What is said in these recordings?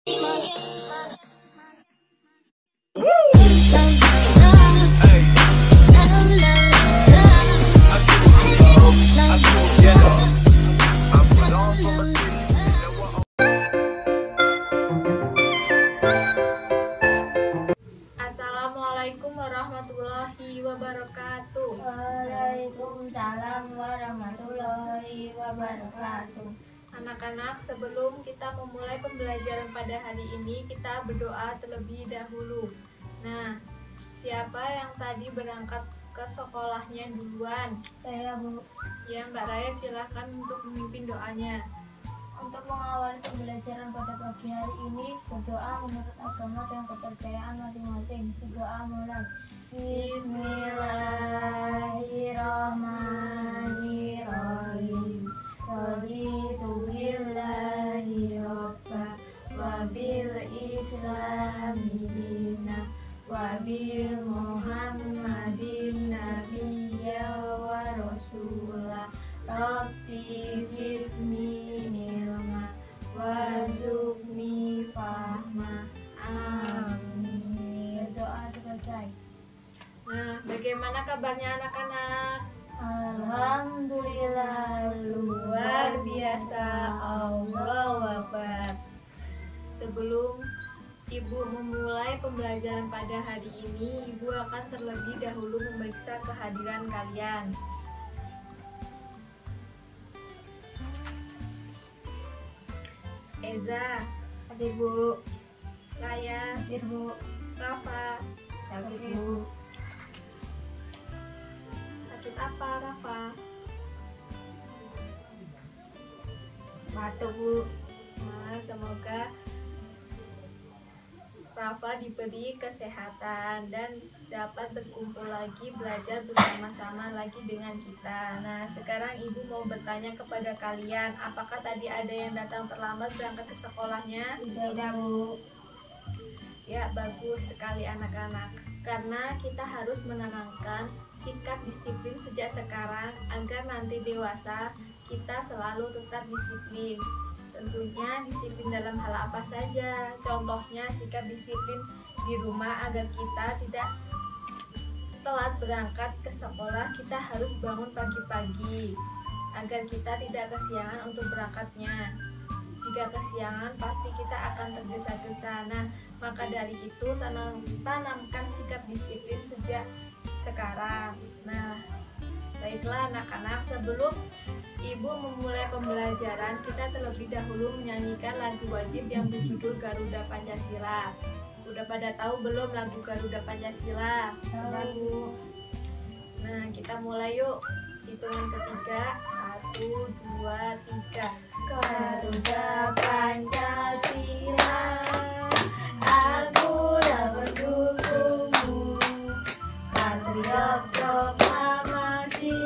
Assalamualaikum warahmatullahi wabarakatuh. Waalaikumsalam warahmatullahi wabarakatuh. Anak-anak, sebelum kita memulai pembelajaran pada hari ini, kita berdoa terlebih dahulu. Nah, siapa yang tadi berangkat ke sekolahnya duluan? Saya, Bu. Ya, Mbak Raya, silahkan untuk memimpin doanya. Untuk mengawali pembelajaran pada pagi hari ini, berdoa menurut agama dan kepercayaan masing-masing. Berdoa mulai. Bismillahirrahmanirrahim. Raditu billahi rabba wa bil islami dina wa bil muhammadin nabiyya wa rasulah. Rabbi zidni ilma warzuqni fahma. Amin. Doa selesai. Nah, bagaimana kabarnya anak-anak? Alhamdulillah, Luar biasa, Allahu Akbar. Sebelum Ibu memulai pembelajaran pada hari ini, Ibu akan terlebih dahulu memeriksa kehadiran kalian. Eza, Hadir, Bu. Raya, Hadir, Bu. Rafa. Hadir, Bu. Sakit apa, Rafa? Batuk, Bu. Nah, semoga Rafa diberi kesehatan dan dapat berkumpul lagi, belajar bersama-sama lagi dengan kita. Nah, sekarang Ibu mau bertanya kepada kalian, apakah tadi ada yang datang terlambat berangkat ke sekolahnya? Tidak, Bu. Ya, bagus sekali anak-anak. Karena kita harus menanamkan sikap disiplin sejak sekarang agar nanti dewasa kita selalu tetap disiplin. Tentunya disiplin dalam hal apa saja. Contohnya sikap disiplin di rumah agar kita tidak telat berangkat ke sekolah. Kita harus bangun pagi-pagi agar kita tidak kesiangan untuk berangkatnya. Jika kesiangan pasti kita akan tergesa-gesa. Nah, maka dari itu tanamkan sikap disiplin sejak sekarang. Nah, baiklah anak-anak, sebelum Ibu memulai pembelajaran, kita terlebih dahulu menyanyikan lagu wajib yang berjudul Garuda Pancasila. Udah pada tahu belum lagu Garuda Pancasila? Tahu. Nah, kita mulai yuk. Hitungan ketiga, 1, 2, 3. Garuda Pancasila, aku dapat mendukungmu. Patriot proklamasi,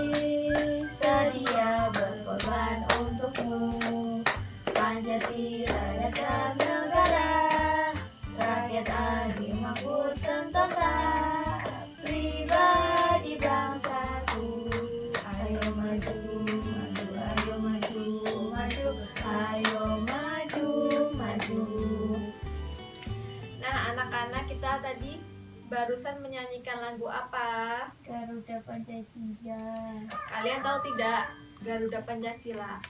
sedia berkorban untukmu. Pancasila dasar negara, rakyat adil makmur sentosa, pribadi bangsaku. Ayo maju, maju, ayo maju, maju, ayo maju, maju. Nah, anak-anak, kita tadi barusan menyanyikan lagu apa? Garuda Pancasila. Kalian tahu tidak Garuda Pancasila?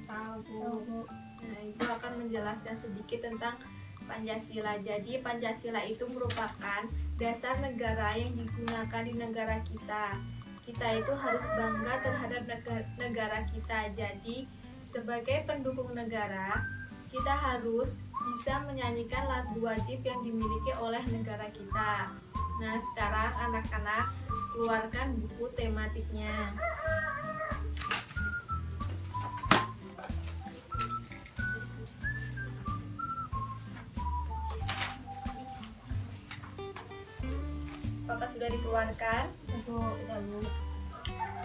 Tahu, Bu. Nah, Ibu akan menjelaskan sedikit tentang Pancasila. Jadi, Pancasila itu merupakan dasar negara yang digunakan di negara kita. Kita itu harus bangga terhadap negara kita. Jadi, sebagai pendukung negara, kita harus bisa menyanyikan lagu wajib yang dimiliki oleh negara kita. Nah, sekarang anak-anak keluarkan buku tematiknya. Apakah sudah dikeluarkan? Bu.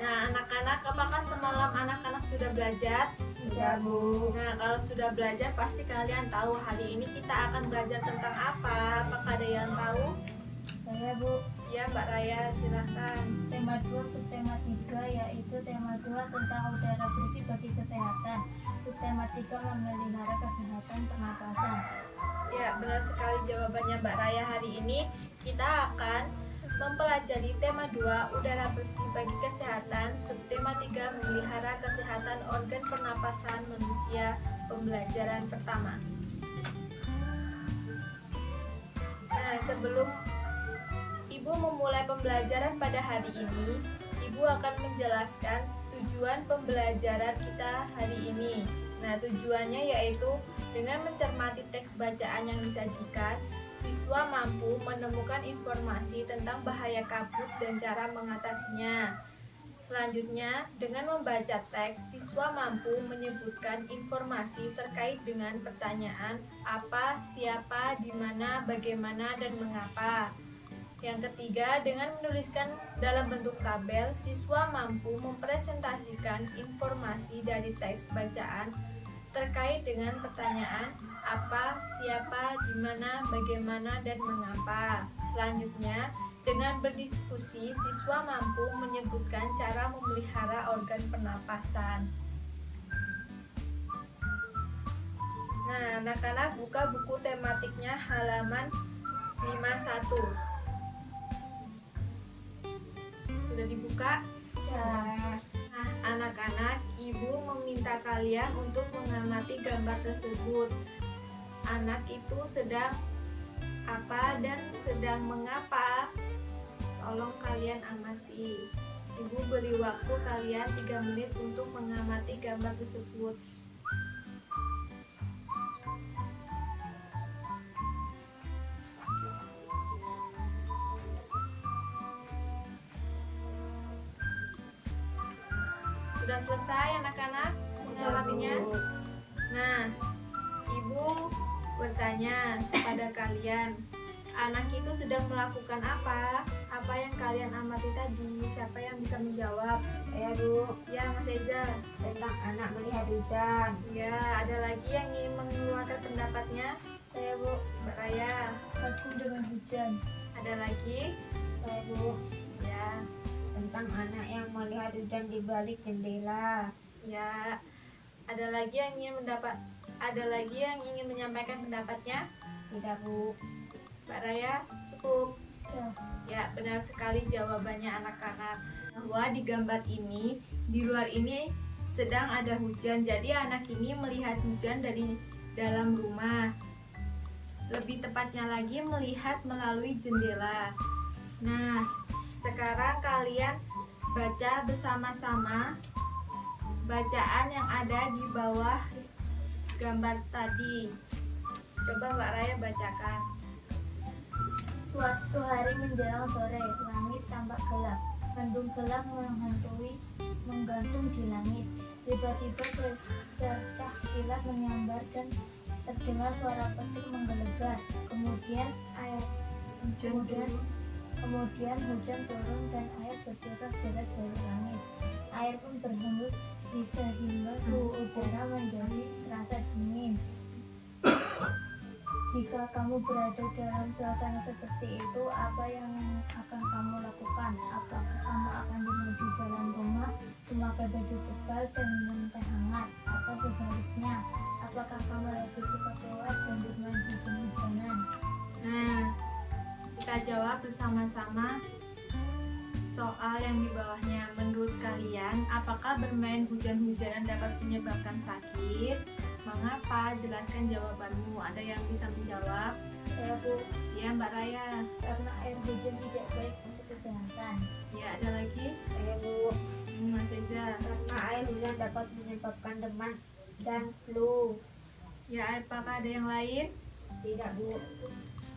Nah, anak-anak, apakah semalam anak-anak sudah belajar? Tidak, Bu. Nah, kalau sudah belajar pasti kalian tahu hari ini kita akan belajar tentang apa. Apakah ada yang tahu? Saya, Bu. Ya, Mbak Raya, silahkan. Tema 2, subtema 3, yaitu tema 2 tentang udara bersih bagi kesehatan. Subtema 3 memelihara kesehatan benar sekali jawabannya Mbak Raya. Hari ini kita akan mempelajari tema 2 udara bersih bagi kesehatan, subtema 3 memelihara kesehatan organ pernapasan manusia, pembelajaran pertama. Nah, sebelum Ibu memulai pembelajaran pada hari ini, Ibu akan menjelaskan tujuan pembelajaran kita hari ini. Nah, tujuannya yaitu dengan mencermati teks bacaan yang disajikan, siswa mampu menemukan informasi tentang bahaya kabut dan cara mengatasinya. Selanjutnya, dengan membaca teks, siswa mampu menyebutkan informasi terkait dengan pertanyaan apa, siapa, di mana, bagaimana, dan mengapa. Yang ketiga, dengan menuliskan dalam bentuk tabel, siswa mampu mempresentasikan informasi dari teks bacaan terkait dengan pertanyaan apa, siapa, di mana, bagaimana, dan mengapa. Selanjutnya, dengan berdiskusi, siswa mampu menyebutkan cara memelihara organ pernapasan. Nah, anak-anak buka buku tematiknya halaman 51. Sudah dibuka? Ya. Nah, anak-anak, Ibu meminta kalian untuk mengamati gambar tersebut. Anak itu sedang apa dan sedang mengapa? Tolong kalian amati. Ibu beri waktu kalian 3 menit untuk mengamati gambar tersebut. Sudah selesai anak-anak mengamatinya? Nah, Ibu bertanya kepada kalian, anak itu sedang melakukan apa? Apa yang kalian amati tadi? Siapa yang bisa menjawab? Saya Bu, Ya, Mas Eza. tentang anak melihat hujan. Ya, ada lagi yang ingin mengeluarkan pendapatnya? Saya Bu, Mbak Raya. kagum dengan hujan. Ada lagi? Saya Bu, Ya, tentang anak yang melihat hujan di balik jendela. ya. Ada lagi yang ingin menyampaikan pendapatnya? Tidak Bu, Mbak Raya, cukup. Ya. Ya, benar sekali jawabannya anak-anak. Bahwa di gambar ini, di luar ini sedang ada hujan. Jadi anak ini melihat hujan dari dalam rumah. Lebih tepatnya lagi melihat melalui jendela. Nah, sekarang kalian baca bersama-sama bacaan yang ada di bawah gambar tadi. Coba Mbak Raya bacakan. Suatu hari menjelang sore, langit tampak gelap. Mendung gelap menggantung di langit. Tiba-tiba secercah kilat menyambar dan terdengar suara petir menggelegar. Kemudian hujan turun dan air berderas-deras dari langit. Air pun berhembus sehingga suhu udara menjadi terasa dingin. Jika kamu berada dalam suasana seperti itu, apa yang akan kamu lakukan? Apakah kamu akan duduk di dalam rumah, memakai baju tebal dan minum teh hangat? Atau sebaliknya, apakah kamu lebih suka keluar dan bermain hujan-hujanan? Nah, kita jawab bersama-sama soal yang di bawahnya. Menurut kalian, apakah bermain hujan-hujanan dapat menyebabkan sakit? Mengapa? Jelaskan jawabanmu. Ada yang bisa menjawab? Saya Bu, Ya, Mbak Raya. karena air hujan tidak baik untuk kesehatan. Ya, ada lagi? saya Bu, Mas Eza. karena air hujan dapat menyebabkan demam dan flu. Ya, apakah ada yang lain? Tidak Bu,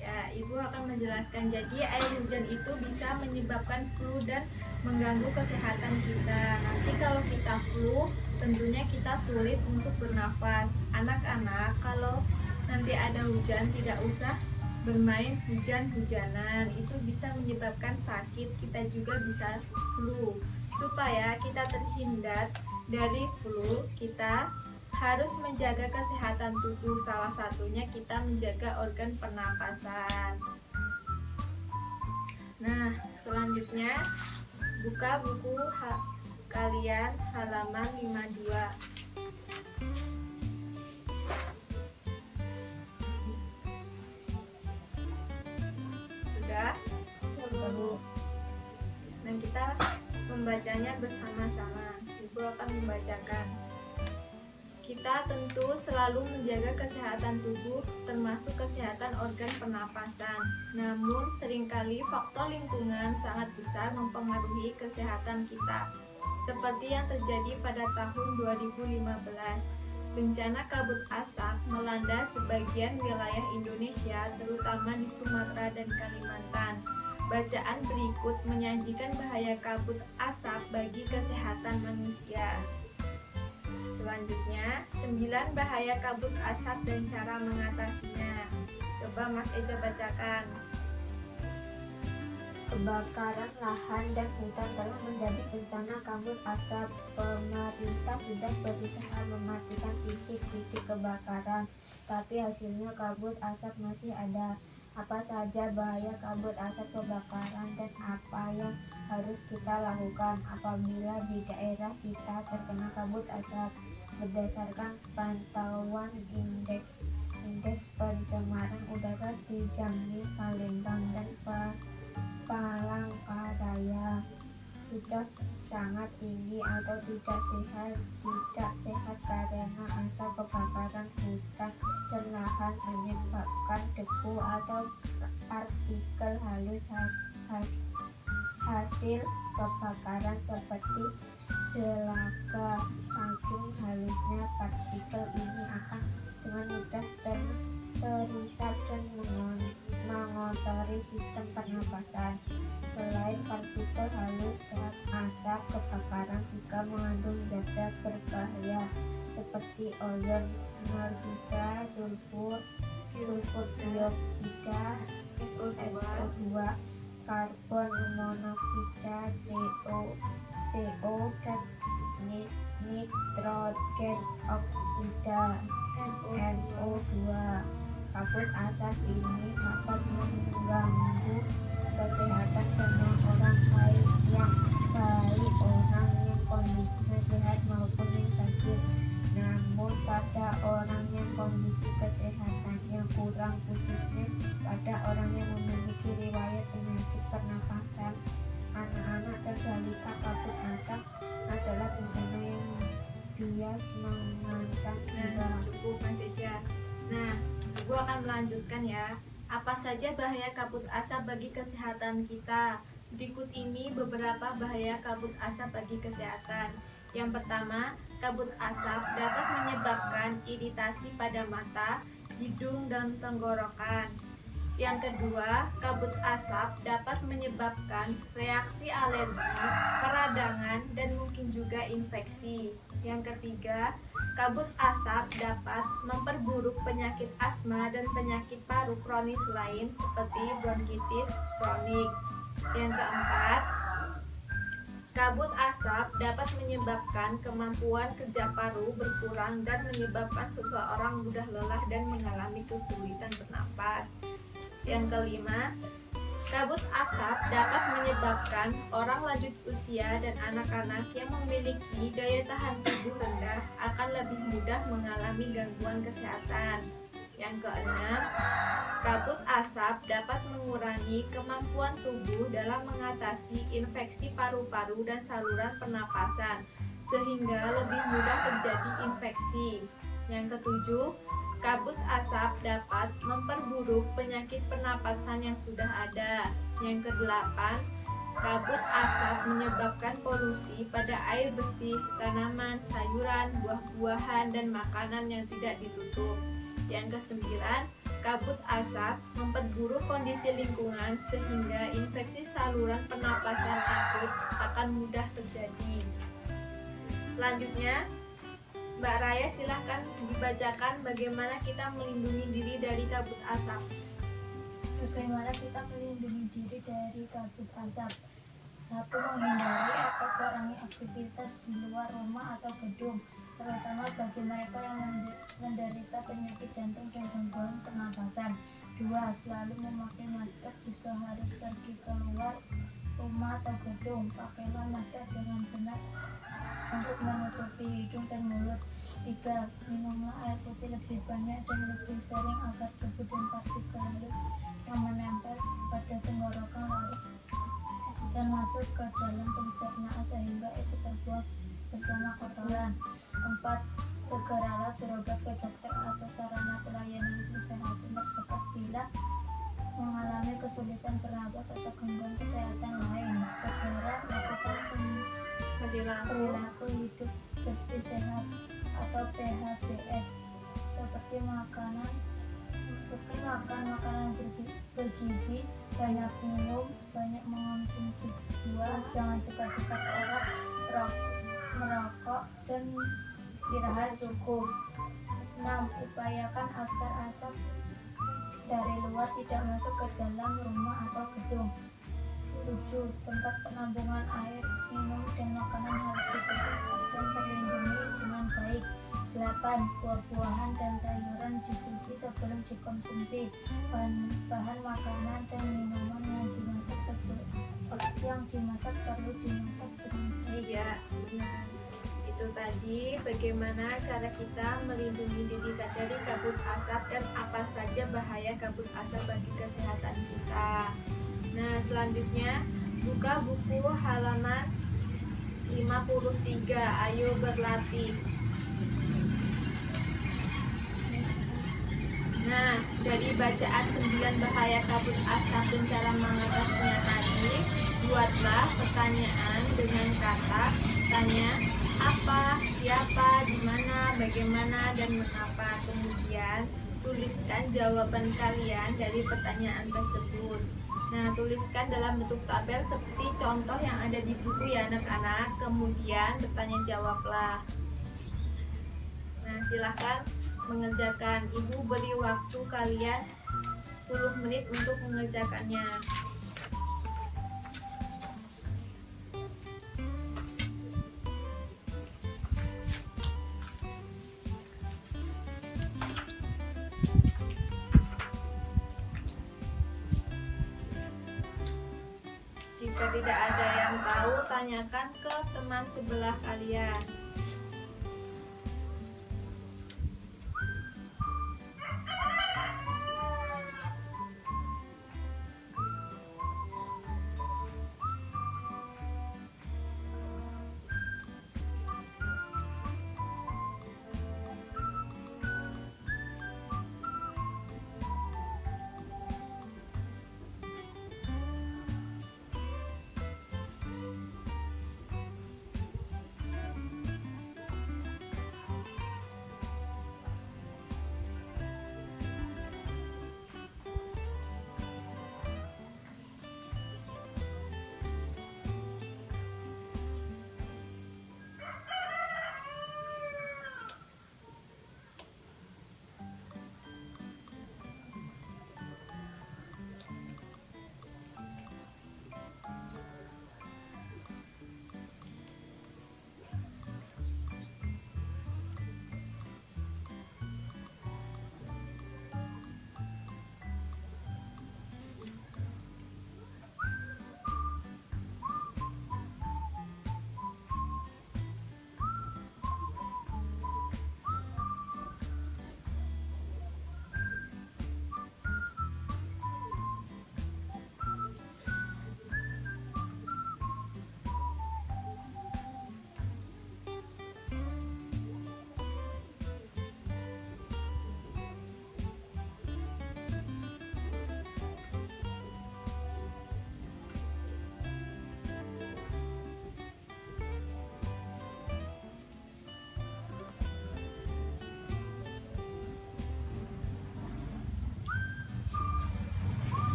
Ya, Ibu akan menjelaskan. Jadi air hujan itu bisa menyebabkan flu dan mengganggu kesehatan kita. Nanti kalau kita flu, tentunya kita sulit untuk bernafas. Anak-anak, kalau nanti ada hujan, tidak usah bermain hujan-hujanan. Itu bisa menyebabkan sakit. Kita juga bisa flu. Supaya kita terhindar dari flu, kita harus menjaga kesehatan tubuh. Salah satunya kita menjaga organ pernapasan. Nah, selanjutnya buka buku kalian halaman 52. membacanya bersama-sama. Ibu akan membacakan. Kita tentu selalu menjaga kesehatan tubuh, termasuk kesehatan organ pernapasan. Namun, seringkali faktor lingkungan sangat besar mempengaruhi kesehatan kita. Seperti yang terjadi pada tahun 2015, bencana kabut asap melanda sebagian wilayah Indonesia, terutama di Sumatera dan Kalimantan. Bacaan berikut menyajikan bahaya kabut asap bagi kesehatan manusia. Selanjutnya, 9 bahaya kabut asap dan cara mengatasinya. Coba Mas Eja bacakan. Kebakaran lahan dan hutan telah menjadi bencana kabut asap. Pemerintah sudah berusaha mematikan titik-titik kebakaran, tapi hasilnya kabut asap masih ada. Apa saja bahaya kabut asap kebakaran dan apa yang harus kita lakukan apabila di daerah kita terkena kabut asap? Berdasarkan pantauan indeks pencemaran udara di Jambi, Palembang, dan Palangkaraya sudah sangat tinggi atau tidak sehat karena asap kebakaran hutan dan lahan menyebabkan debu atau partikel halus hasil kebakaran seperti jelaka. Saking halusnya partikel ini akan dengan mudah terisap dan mengotori sistem pernapasan. Selain partikel halus, asap kebakaran juga mengandung zat berbahaya seperti ozon, norida, sulfur dioksida, SO2, karbon monoksida, CO, dan nitrogen oksida, NO2. Kabut asap ini dapat mengganggu kesehatan semua orang, baik orang yang kondisinya sehat maupun yang sakit. Namun pada orang yang kondisi kesehatannya kurang, khususnya pada orang yang memiliki riwayat penyakit pernapasan, anak-anak dan balita, kabut asap adalah bencana yang bias mengancam jiwa. Cukup Mas Eja. Nah, Ibu akan melanjutkan ya. Apa saja bahaya kabut asap bagi kesehatan kita? Berikut ini beberapa bahaya kabut asap bagi kesehatan. Yang pertama, kabut asap dapat menyebabkan iritasi pada mata, hidung, dan tenggorokan. Yang kedua, kabut asap dapat menyebabkan reaksi alergi, peradangan, dan mungkin juga infeksi. Yang ketiga, kabut asap dapat memperburuk penyakit asma dan penyakit paru kronis lain seperti bronkitis kronik. Yang keempat, kabut asap dapat menyebabkan kemampuan kerja paru berkurang dan menyebabkan seseorang mudah lelah dan mengalami kesulitan bernapas. Yang kelima, kabut asap dapat menyebabkan orang lanjut usia dan anak-anak yang memiliki daya tahan tubuh rendah akan lebih mudah mengalami gangguan kesehatan. Yang keenam, kabut asap dapat mengurangi kemampuan tubuh dalam mengatasi infeksi paru-paru dan saluran pernapasan, sehingga lebih mudah terjadi infeksi. Yang ketujuh, kabut asap dapat memperburuk penyakit pernapasan yang sudah ada. Yang kedelapan, kabut asap menyebabkan polusi pada air bersih, tanaman, sayuran, buah-buahan, dan makanan yang tidak ditutup. Yang kesembilan, kabut asap memperburuk kondisi lingkungan sehingga infeksi saluran pernapasan akut akan mudah terjadi. Selanjutnya, Mbak Raya, silahkan dibacakan bagaimana kita melindungi diri dari kabut asap. Bagaimana kita melindungi diri dari kabut asap? 1. Menghindari atau kurangi aktivitas di luar rumah atau gedung, terutama bagi mereka yang menderita penyakit jantung dan gangguan pernapasan. 2. Selalu memakai masker jika harus pergi keluar rumah atau gedung. Pakailah masker dengan benar untuk menutupi hidung dan mulut. 3. Minumlah air putih lebih banyak dan lebih sering agar debu dan partikel halus yang menempel pada tenggorokan larut dan masuk ke dalam pencernaan sehingga itu terbuang bersama kotoran. 4. Segeralah berobat ke dokter atau sarana pelayanan kesehatan terdekat bila mengalami kesulitan bernapas atau gangguan kesehatan lain. Segera lakukan perilaku hidup bersih sehat atau PHBS seperti makan makanan bergizi, banyak minum, banyak mengonsumsi buah, jangan dekat-dekat orang, merokok, dan istirahat cukup. 6. Upayakan agar asap dari luar tidak masuk ke dalam rumah atau gedung. 7. Tempat penampungan air, minum, dan makanan harus ditutup dan terlindungi dengan baik. 8. Buah-buahan dan sayuran dicuci sebelum dikonsumsi. Bahan makanan dan minuman yang dimasak perlu dimasak dengan baik. Ya, benar. Itu tadi bagaimana cara kita melindungi diri dari kabut asap dan apa saja bahaya kabut asap bagi kesehatan kita. Nah, selanjutnya buka buku halaman 53. Ayo berlatih. Nah, dari bacaan 9 bahaya kabut asap dan cara mengatasinya tadi, buatlah pertanyaan dengan kata tanya apa, siapa, di mana, bagaimana, dan mengapa. Kemudian tuliskan jawaban kalian dari pertanyaan tersebut. Nah, tuliskan dalam bentuk tabel seperti contoh yang ada di buku ya anak-anak. Kemudian bertanya jawablah. Nah, silahkan mengerjakan. Ibu beri waktu kalian 10 menit untuk mengerjakannya. Jika tidak ada yang tahu, tanyakan ke teman sebelah kalian.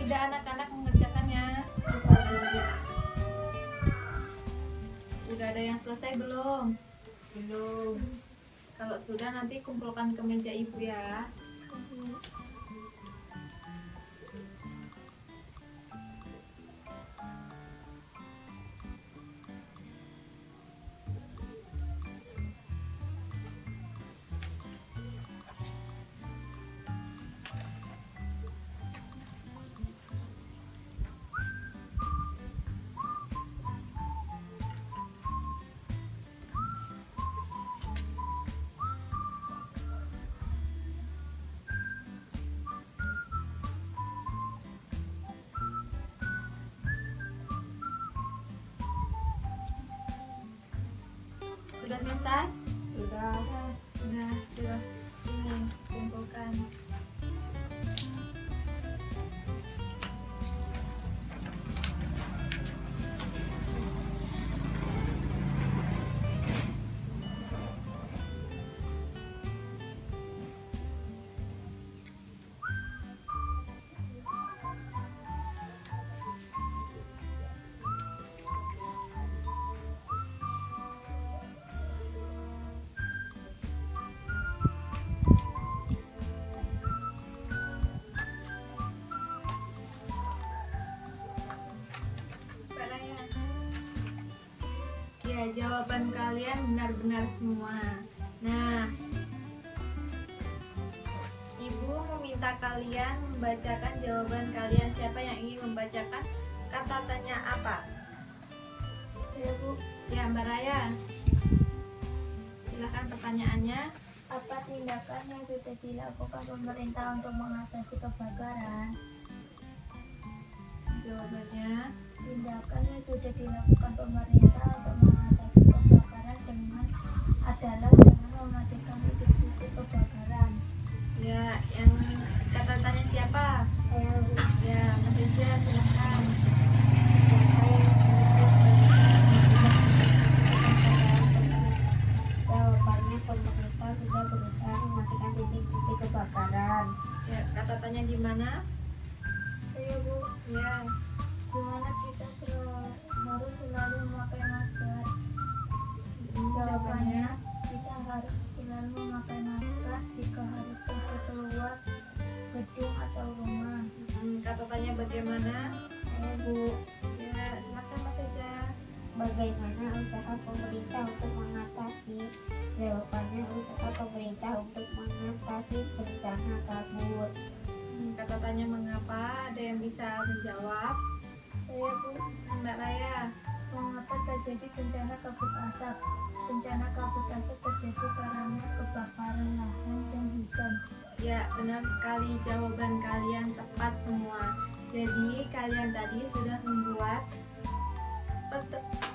Tidak anak-anak mengerjakannya. Sudah ada yang selesai belum? Belum. Kalau sudah nanti kumpulkan ke meja ibu ya. Sudah selesai? Sudah. Nah, sudah. Sini, kumpulkan. Ya, jawaban kalian benar-benar semua. Nah, Ibu meminta kalian membacakan jawaban kalian. Siapa yang ingin membacakan? Kata tanya apa? Saya, Bu. Ya, Mbak Raya. Silakan pertanyaannya. Apa tindakan yang sudah dilakukan pemerintah untuk mengatasi kebakaran? Jawabannya, Tindakan yang sudah dilakukan pemerintah untuk mengatasi kebakaran adalah dengan mematikan titik-titik kebakaran. ya, yang kata tanya siapa? Saya, Bu. Ya, Mas Eja, silakan. Jawabannya pemerintah sudah berusaha mematikan titik-titik kebakaran. Ya, kata tanya di mana? Saya, Bu. Ya, Gimana kita harus selalu memakai masker? Jawabannya, kita harus selalu memakai masker jika harus keluar gedung atau rumah. Kata tanya bagaimana? Saya, Bu. Ya, silakan Mas Eja. Bagaimana usaha pemerintah untuk mengatasi? Jawabannya usaha pemerintah untuk mengatasi bencana kabut. Kata tanya mengapa? Ada yang bisa menjawab? Saya, Bu. Mbak Raya. Mengapa terjadi bencana kabut asap? Bencana kabut asap terjadi karena kebakaran lahan dan hutan. Ya, benar sekali, jawaban kalian tepat semua. Jadi, kalian tadi sudah membuat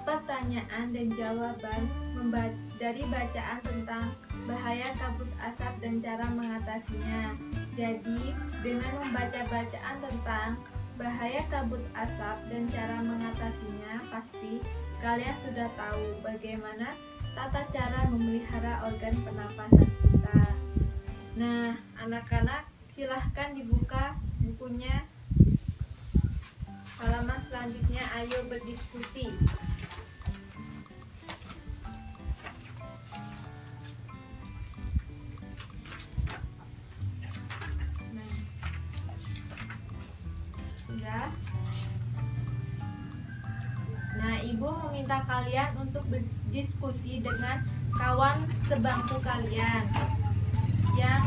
pertanyaan dan jawaban dari bacaan tentang bahaya kabut asap dan cara mengatasinya. Jadi, dengan membaca bacaan tentang bahaya kabut asap dan cara mengatasinya, pasti kalian sudah tahu bagaimana tata cara memelihara organ pernapasan kita. Nah, anak-anak silahkan dibuka bukunya. Halaman selanjutnya, ayo berdiskusi. Nah, sudah. Nah, Ibu meminta kalian untuk berdiskusi dengan kawan sebangku kalian yang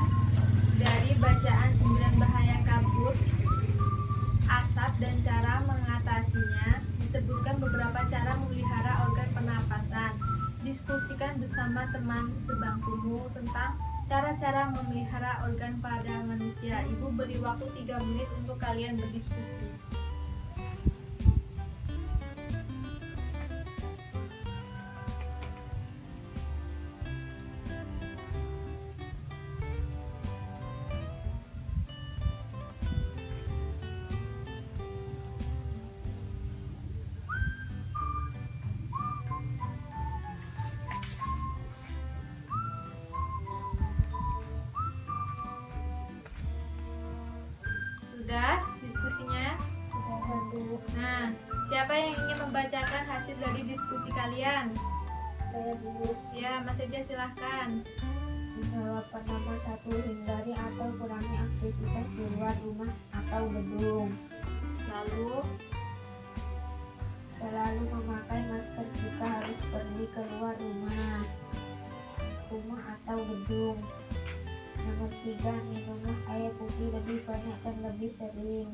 dari bacaan 9 bahaya kabut asap dan cara mengatasinya disebutkan beberapa cara memelihara organ pernapasan. Diskusikan bersama teman sebangkumu tentang cara-cara memelihara organ pada manusia. Ibu beri waktu 3 menit untuk kalian berdiskusi. Sudah diskusinya? Sudah, Bu. Nah, siapa yang ingin membacakan hasil dari diskusi kalian? Saya, Bu. Ya, Mas Eja silahkan. Jawaban nomor 1, hindari atau kurangi aktivitas di luar rumah atau gedung. Lalu, Selalu memakai masker jika harus pergi keluar rumah atau gedung. Nomor 3, minumlah air putih lebih banyak dan lebih sering.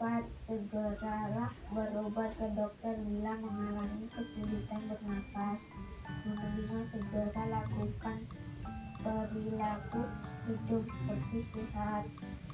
4, segeralah berobat ke dokter bila mengalami kesulitan bernapas. Nomor 5, segera lakukan perilaku hidup bersih sehat.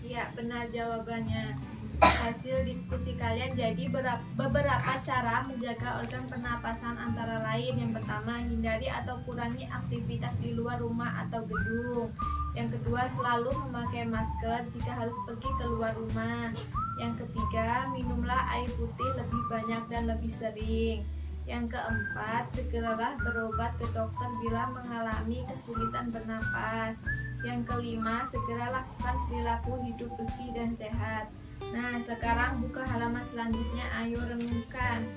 ya benar jawabannya. hasil diskusi kalian. Jadi beberapa cara menjaga organ pernapasan antara lain. Yang pertama, hindari atau kurangi aktivitas di luar rumah atau gedung. Yang kedua, selalu memakai masker jika harus pergi keluar rumah. Yang ketiga, minumlah air putih lebih banyak dan lebih sering. Yang keempat, segeralah berobat ke dokter bila mengalami kesulitan bernapas. Yang kelima, segera lakukan perilaku hidup bersih dan sehat. Nah, sekarang buka halaman selanjutnya, ayo renungkan.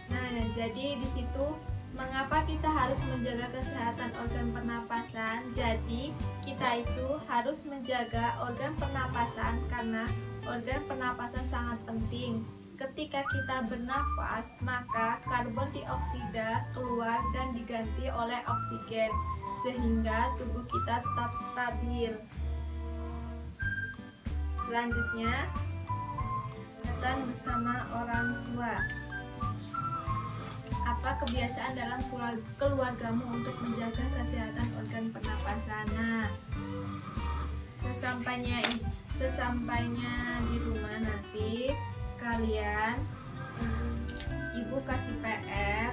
Nah, jadi di situ mengapa kita harus menjaga kesehatan organ pernapasan? Jadi, kita itu harus menjaga organ pernapasan karena organ pernapasan sangat penting. Ketika kita bernafas, maka karbon dioksida keluar dan diganti oleh oksigen, sehingga tubuh kita tetap stabil. Selanjutnya, kegiatan bersama orang tua. Apa kebiasaan dalam keluargamu untuk menjaga kesehatan organ pernapasan? Nah, sesampainya di rumah nanti kalian, ibu kasih PR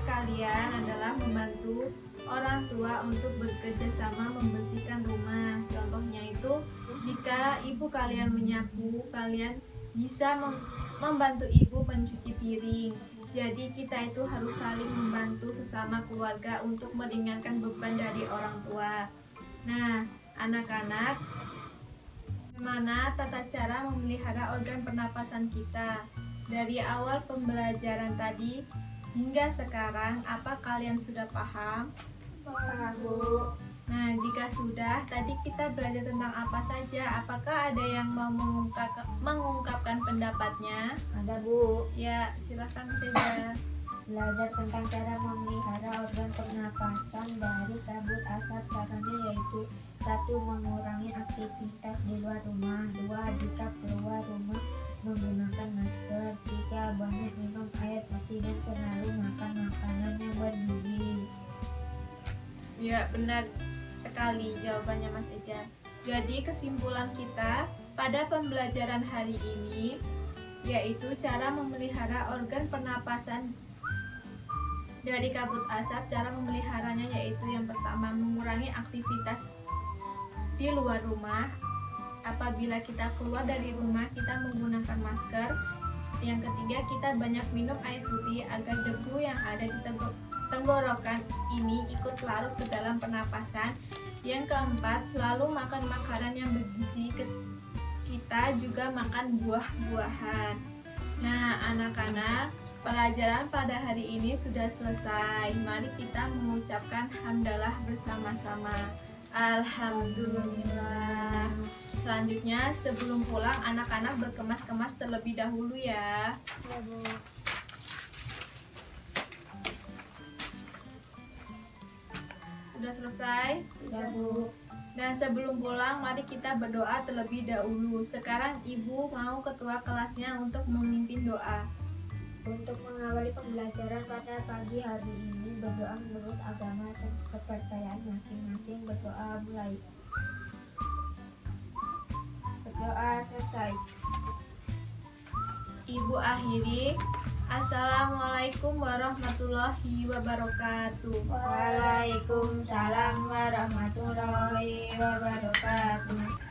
kalian adalah membantu orang tua untuk bekerja sama membersihkan rumah. Contohnya itu, jika ibu kalian menyapu, kalian bisa membantu ibu mencuci piring. Jadi kita itu harus saling membantu sesama keluarga untuk meringankan beban dari orang tua. Nah, anak-anak, bagaimana tata cara memelihara organ pernapasan kita? Dari awal pembelajaran tadi hingga sekarang, apa kalian sudah paham? Paham, Bu. Nah, jika sudah, tadi kita belajar tentang apa saja? Apakah ada yang mau mengungkapkan pendapatnya? Ada, Bu. Ya, silakan saja. Belajar tentang cara memelihara organ pernapasan dari kabut asap. Caranya yaitu: 1. Mengurangi aktivitas di luar rumah. 2. Jika keluar rumah menggunakan masker. 3. Banyak minum air putih dan selalu makan makanan yang bergizi. Ya, benar sekali jawabannya Mas Eja. Jadi kesimpulan kita pada pembelajaran hari ini yaitu cara memelihara organ pernapasan dari kabut asap. Cara memeliharanya yaitu yang pertama, mengurangi aktivitas di luar rumah. Apabila kita keluar dari rumah, kita menggunakan masker. Yang ketiga, kita banyak minum air putih agar debu yang ada di tenggorokan ini ikut larut ke dalam pernapasan. Yang keempat, selalu makan makanan yang bergizi. Kita juga makan buah-buahan. Nah, anak-anak, pelajaran pada hari ini sudah selesai. Mari kita mengucapkan hamdalah bersama-sama. Alhamdulillah. Selanjutnya, sebelum pulang, anak-anak berkemas-kemas terlebih dahulu ya. Ya, Bu. Sudah selesai? Ya, Bu. Dan sebelum pulang, mari kita berdoa terlebih dahulu. Sekarang Ibu mau ketua kelasnya untuk memimpin doa. Untuk mengawali pembelajaran pada pagi hari ini, berdoa menurut agama dan kepercayaan masing-masing. Berdoa mulai. Berdoa selesai. Ibu akhiri. Assalamualaikum warahmatullahi wabarakatuh. Waalaikumsalam warahmatullahi wabarakatuh.